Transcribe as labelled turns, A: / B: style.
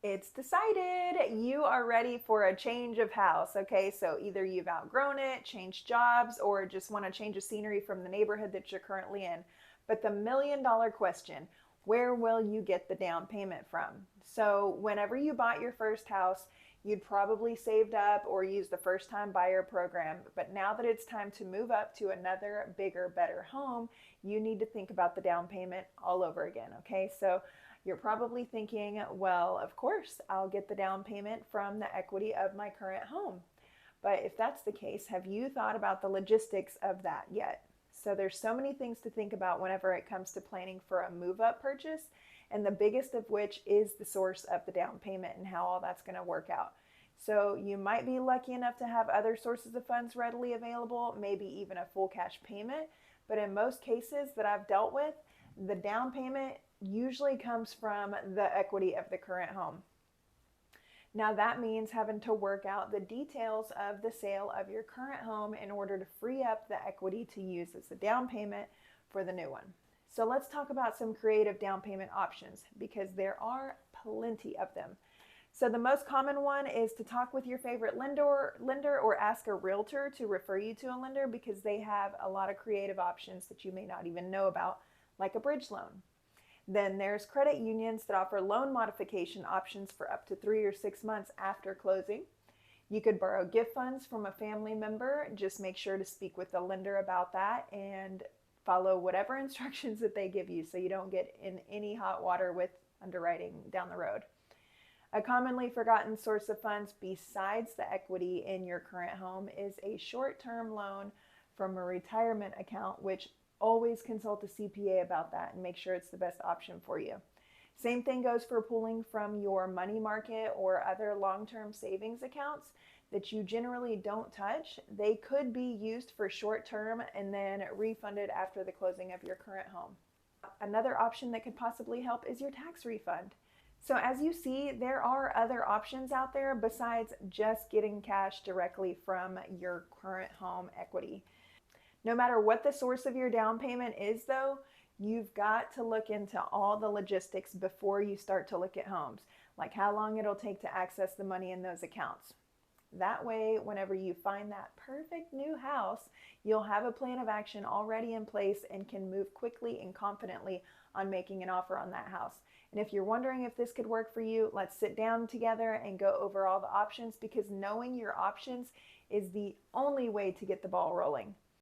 A: It's decided. You are ready for a change of house. Okay, so either you've outgrown it, changed jobs, or just want to change the scenery from the neighborhood that you're currently in. But the $1 million question, where will you get the down payment from? So, whenever you bought your first house, you'd probably saved up or used the first time buyer program. But now that it's time to move up to another bigger, better home, you need to think about the down payment all over again. Okay, so you're probably thinking, well, of course, I'll get the down payment from the equity of my current home. But if that's the case, have you thought about the logistics of that yet? So there's so many things to think about whenever it comes to planning for a move up purchase, and the biggest of which is the source of the down payment and how all that's going to work out. So you might be lucky enough to have other sources of funds readily available, maybe even a full cash payment, but in most cases that I've dealt with, the down payment usually comes from the equity of the current home. Now, that means having to work out the details of the sale of your current home in order to free up the equity to use as a down payment for the new one. So, let's talk about some creative down payment options because there are plenty of them. So, the most common one is to talk with your favorite lender or ask a realtor to refer you to a lender because they have a lot of creative options that you may not even know about, like a bridge loan. Then there's credit unions that offer loan modification options for up to 3 or 6 months after closing. You could borrow gift funds from a family member. Just make sure to speak with the lender about that and follow whatever instructions that they give you so you don't get in any hot water with underwriting down the road. A commonly forgotten source of funds besides the equity in your current home is a short term loan from a retirement account, which always consult a CPA about that and make sure it's the best option for you. Same thing goes for pulling from your money market or other long term savings accounts that you generally don't touch. They could be used for short term and then refunded after the closing of your current home. Another option that could possibly help is your tax refund. So, as you see, there are other options out there besides just getting cash directly from your current home equity. No matter what the source of your down payment is, though, you've got to look into all the logistics before you start to look at homes, like how long it'll take to access the money in those accounts. That way, whenever you find that perfect new house, you'll have a plan of action already in place and can move quickly and confidently on making an offer on that house. And if you're wondering if this could work for you, let's sit down together and go over all the options because knowing your options is the only way to get the ball rolling.